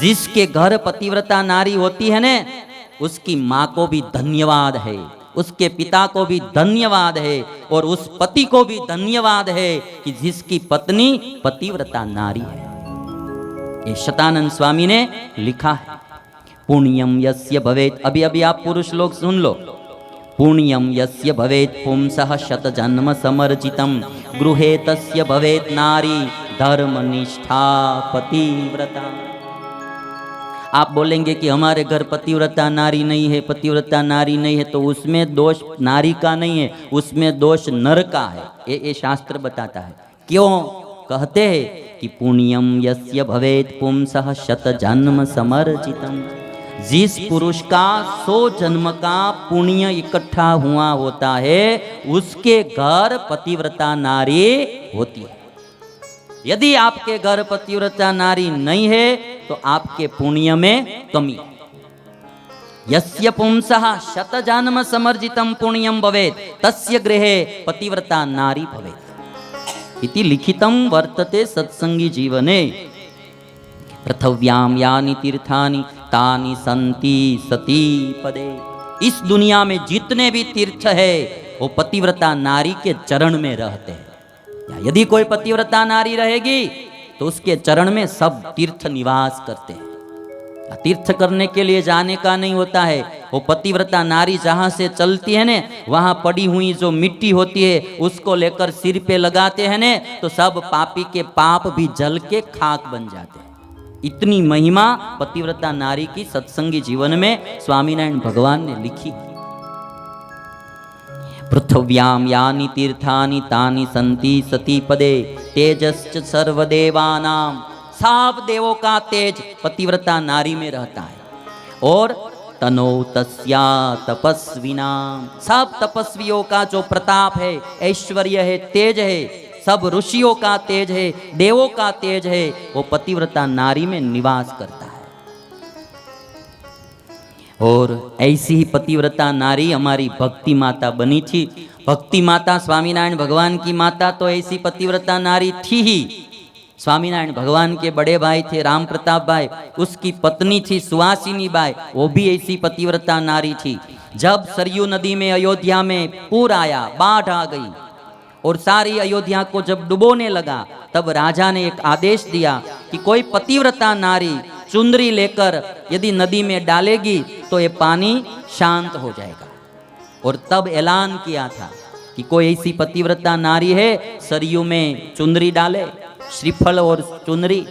जिसके घर पतिव्रता नारी होती है ने, उसकी माँ को भी धन्यवाद है, उसके पिता को भी धन्यवाद है, और उस पति को भी धन्यवाद है कि जिसकी पत्नी पतिव्रता नारी है। ये शतानंद स्वामी ने लिखा है। पुण्यम यस्य भवेत, अभी अभी आप पुरुष लोग सुन लो। पुण्यम यस्य भवेत पुंसः शत जन्म समर्जितम गृहे तस्य भवेत नारी धर्मनिष्ठा पतिव्रता। आप बोलेंगे कि हमारे घर पतिव्रता नारी नहीं है, पतिव्रता नारी नहीं है, तो उसमें दोष नारी का नहीं है, उसमें दोष नर का है। ये शास्त्र बताता है। क्यों? कहते हैं कि पुण्यम यस्य भवेत पुंसः शत जन्म समर्जितम, जिस पुरुष का 100 जन्म का पुण्य इकट्ठा हुआ होता है, उसके घर पतिव्रता नारी होती है। यदि आपके घर पतिव्रता नारी नहीं है तो आपके पुण्य में कमी। यस्य पुंसः शत जन्म समर्जितम पुण्यम भवेत् तस्य गृहे पतिव्रता नारी भवेत् इति लिखितम वर्तते सत्संगी जीवने। पृथिव्याम यानि तीर्थानि तानि सन्ति सती पदे। इस दुनिया में जितने भी तीर्थ है वो पतिव्रता नारी के चरण में रहते हैं। यदि कोई पतिव्रता नारी रहेगी तो उसके चरण में सब तीर्थ निवास करते हैं। तीर्थ करने के लिए जाने का नहीं होता है। वो पतिव्रता नारी जहाँ से चलती है ने, वहाँ पड़ी हुई जो मिट्टी होती है उसको लेकर सिर पे लगाते हैं ने, तो सब पापी के पाप भी जल के खाक बन जाते हैं। इतनी महिमा पतिव्रता नारी की सत्संगी जीवन में स्वामीनारायण भगवान ने लिखी। पृथिव्याम यानि तीर्थानि तानि सन्ति सती पदे तेजश्च सर्वदेवानां। सब देवों का तेज पतिव्रता नारी में रहता है। और तनो तस्या तपस्विनाम, सब तपस्वियों का जो प्रताप है, ऐश्वर्य है, तेज है, सब ऋषियों का तेज है, देवों का तेज है, वो पतिव्रता नारी में निवास करता है। और ऐसी ही पतिव्रता नारी हमारी भक्ति माता बनी थी। भक्ति माता स्वामीनारायण भगवान की माता तो ऐसी पतिव्रता नारी थी ही। स्वामीनारायण भगवान के बड़े भाई थे राम प्रताप भाई, उसकी पत्नी थी सुहासिनी बाई, वो भी ऐसी पतिव्रता नारी थी। जब सरयू नदी में अयोध्या में पूर आया, बाढ़ आ गई और सारी अयोध्या को जब डुबोने लगा, तब राजा ने एक आदेश दिया कि कोई पतिव्रता नारी चुंदरी लेकर यदि नदी में डालेगी तो ये पानी शांत हो जाएगा। और तब ऐलान किया था कि कोई ऐसी पतिव्रता नारी है सरयू में चुंदरी डाले, श्रीफल और चुनरी।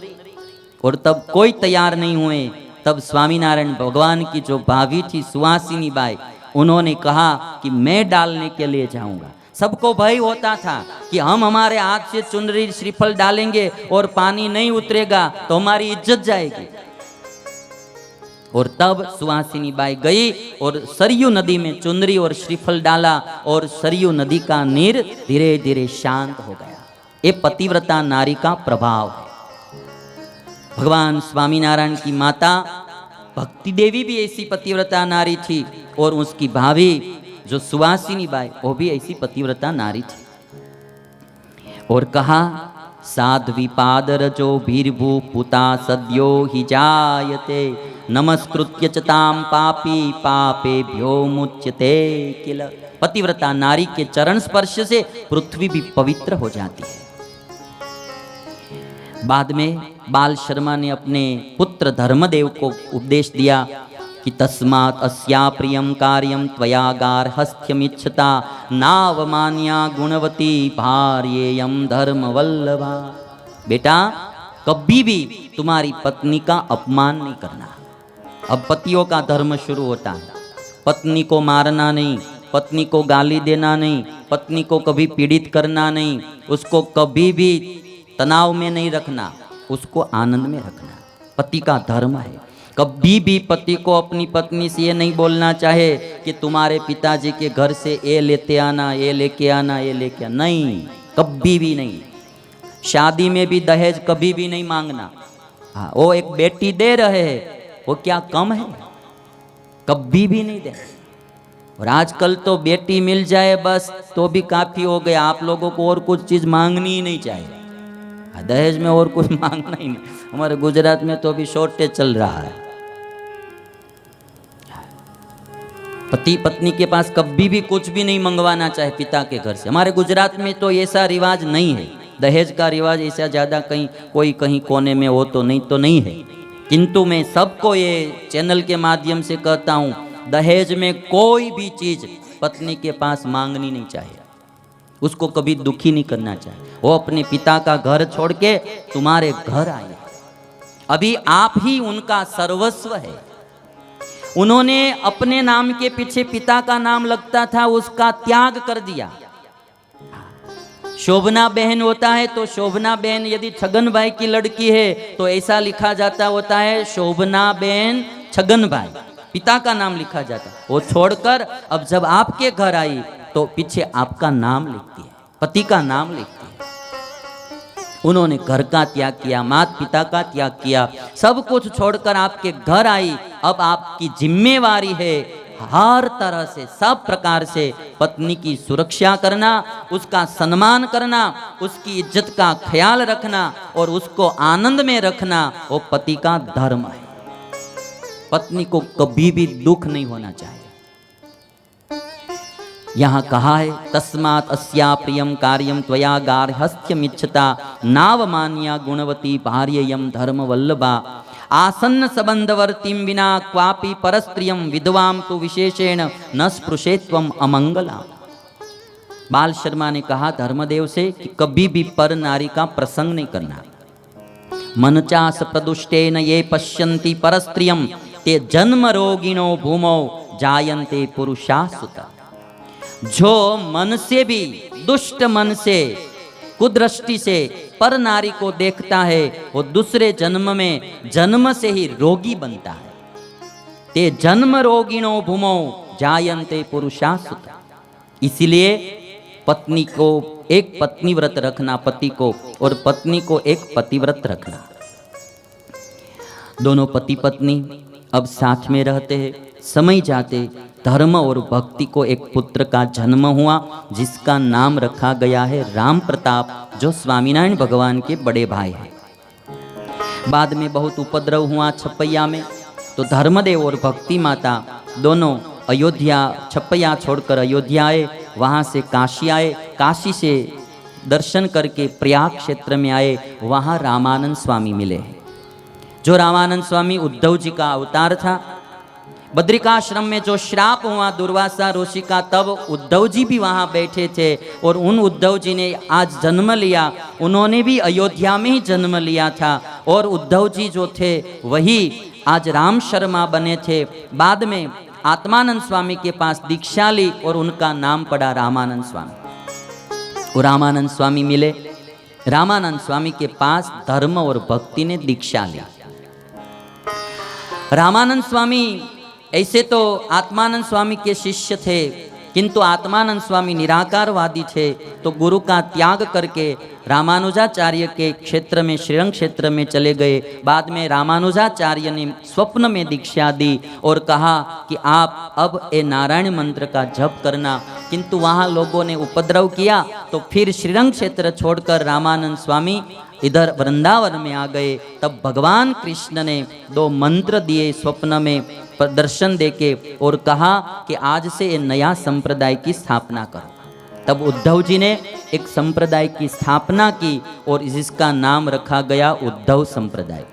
और तब कोई तैयार नहीं हुए। तब स्वामीनारायण भगवान की जो भाभी थी सुहासिनी बाई, उन्होंने कहा कि मैं डालने के लिए जाऊंगा। सबको भय होता था कि हम हमारे हाथ से चुनरी श्रीफल डालेंगे और पानी नहीं उतरेगा तो हमारी इज्जत जाएगी। और तब सुहासिनी बाई गई और सरयू नदी में चुनरी और श्रीफल डाला और सरयू नदी का नीर धीरे धीरे शांत हो गया। ये पतिव्रता नारी का प्रभाव है। भगवान स्वामीनारायण की माता भक्ति देवी भी ऐसी पतिव्रता नारी थी और उसकी भाभी जो सुहासिनी बाई वो भी ऐसी पतिव्रता नारी थी। और कहा साध्वी पादरजो भीर्भू पुता सद्यो हि जायते नमस्कृत्य च ताम पापी पापेभ्यो मुच्यते किल। पतिव्रता नारी के चरण स्पर्श से पृथ्वी भी पवित्र हो जाती है। बाद में बाल शर्मा ने अपने पुत्र धर्मदेव को उपदेश दिया कि तस्मात् अस्या प्रियं कार्यं त्वया गार्हस्थ्यमिच्छता नावमान्या गुणवती भार्येयं धर्मवल्लभा। बेटा, कभी भी तुम्हारी पत्नी का अपमान नहीं करना। अब पतियों का धर्म शुरू होता है। पत्नी को मारना नहीं, पत्नी को गाली देना नहीं, पत्नी को कभी पीड़ित करना नहीं, उसको कभी भी तनाव में नहीं रखना, उसको आनंद में रखना। पति का धर्म है। कभी भी पति को अपनी पत्नी से ये नहीं बोलना चाहे कि तुम्हारे पिताजी के घर से ये लेते आना, ये लेके आना, ये लेके आना, नहीं, कभी भी नहीं। शादी में भी दहेज कभी भी नहीं मांगना। हाँ, वो एक बेटी दे रहे हैं, वो क्या कम है? कभी भी नहीं दे। और आजकल तो बेटी मिल जाए बस तो भी काफी हो गया। आप लोगों को और कुछ चीज मांगनी ही नहीं चाहिए। दहेज में और कुछ मांगना ही नहीं। हमारे गुजरात में तो अभी शॉर्टेज चल रहा है। पति पत्नी के पास कभी भी कुछ भी नहीं मंगवाना चाहे पिता के घर से। हमारे गुजरात में तो ऐसा रिवाज नहीं है। दहेज का रिवाज ऐसा ज़्यादा कहीं कोई कहीं कोने में हो तो नहीं है। किंतु मैं सबको ये चैनल के माध्यम से कहता हूँ, दहेज में कोई भी चीज़ पत्नी के पास मांगनी नहीं चाहिए। उसको कभी दुखी नहीं करना चाहिए। वो अपने पिता का घर छोड़ के तुम्हारे घर आए, अभी आप ही उनका सर्वस्व है। उन्होंने अपने नाम के पीछे पिता का नाम लगता था, उसका त्याग कर दिया। शोभना बहन होता है तो शोभना बहन यदि छगन भाई की लड़की है तो ऐसा लिखा जाता होता है शोभना बहन छगन भाई, पिता का नाम लिखा जाता। वो छोड़कर अब जब आपके घर आई तो पीछे आपका नाम लिखती है, पति का नाम लिखती है। उन्होंने घर का त्याग किया, माता पिता का त्याग किया, सब कुछ छोड़कर आपके घर आई। अब आपकी जिम्मेवारी है हर तरह से, सब प्रकार से पत्नी की सुरक्षा करना, उसका सम्मान करना, उसकी इज्जत का ख्याल रखना और उसको आनंद में रखना। वो पति का धर्म है। पत्नी को कभी भी दुख नहीं होना चाहिए। यहाँ कहा है, तस्मात् अस्या प्रियम कार्यम त्वया गार्हस्थ्यमिच्छता नावमान्या गुणवती भार्ययम धर्म वल्लभा आसन्न संबंधवर्तीम विना क्वापि परस्त्रियम विधवाम तो विशेषेण न स्पृशेत्वम अमंगला। बाल शर्मा ने कहा धर्मदेव से कि कभी भी पर नारी का प्रसंग नहीं करना। मनचास प्रदुष्टेन ये पश्यन्ति परस्त्रियम ते जन्म रोगिणो भूमौ जायन्ते पुरुषासुता। जो मन से भी, दुष्ट मन से, कुदृष्टि से पर नारी को देखता है वो दूसरे जन्म में जन्म से ही रोगी बनता है। ते जन्म रोगिणो भूमौ जायन्ते पुरुषासुता। इसलिए पत्नी को एक पत्नीव्रत रखना, पति को, और पत्नी को एक पतिव्रत रखना। दोनों पति पत्नी अब साथ में रहते हैं। समय जाते धर्म और भक्ति को एक पुत्र का जन्म हुआ जिसका नाम रखा गया है राम प्रताप, जो स्वामीनारायण भगवान के बड़े भाई हैं। बाद में बहुत उपद्रव हुआ छपैया में, तो धर्मदेव और भक्ति माता दोनों अयोध्या, छपैया छोड़कर अयोध्या आए, वहाँ से काशी आए, काशी से दर्शन करके प्रयाग क्षेत्र में आए, वहाँ रामानंद स्वामी मिले। जो रामानंद स्वामी उद्धव जी का अवतार था। बद्रिकाश्रम में जो श्राप हुआ दुर्वासा ऋषि का, तब उद्धव जी भी वहाँ बैठे थे और उन उद्धव जी ने आज जन्म लिया। उन्होंने भी अयोध्या में ही जन्म लिया था और उद्धव जी जो थे वही आज राम शर्मा बने थे। बाद में आत्मानंद स्वामी के पास दीक्षा ली और उनका नाम पड़ा रामानंद स्वामी। और रामानंद स्वामी मिले, रामानंद स्वामी के पास धर्म और भक्ति ने दीक्षा ली। रामानंद स्वामी ऐसे तो आत्मानंद स्वामी के शिष्य थे, किंतु आत्मानंद स्वामी निराकारवादी थे, तो गुरु का त्याग करके रामानुजाचार्य के क्षेत्र में, श्रीरंग क्षेत्र में चले गए। बाद में रामानुजाचार्य ने स्वप्न में दीक्षा दी और कहा कि आप अब ए नारायण मंत्र का जप करना, किंतु वहाँ लोगों ने उपद्रव किया, तो फिर श्रीरंग क्षेत्र छोड़कर रामानंद स्वामी इधर वृंदावन में आ गए। तब भगवान कृष्ण ने 2 मंत्र दिए स्वप्न में दर्शन देके और कहा कि आज से ये नया संप्रदाय की स्थापना करो। तब उद्धव जी ने एक संप्रदाय की स्थापना की और जिसका नाम रखा गया उद्धव संप्रदाय।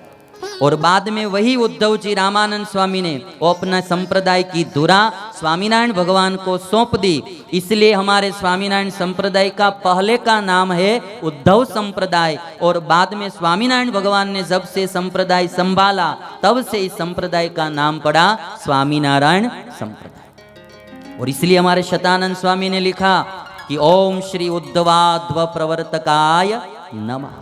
और बाद में वही उद्धव जी रामानंद स्वामी ने वो अपना संप्रदाय की धुरा स्वामीनारायण भगवान को सौंप दी। इसलिए हमारे स्वामीनारायण संप्रदाय का पहले का नाम है उद्धव संप्रदाय, और बाद में स्वामीनारायण भगवान ने जब से संप्रदाय संभाला तब से इस संप्रदाय का नाम पड़ा स्वामीनारायण संप्रदाय। और इसलिए हमारे शतानंद स्वामी ने लिखा कि ओम श्री उद्धवाध्व प्रवर्तकाय नमः।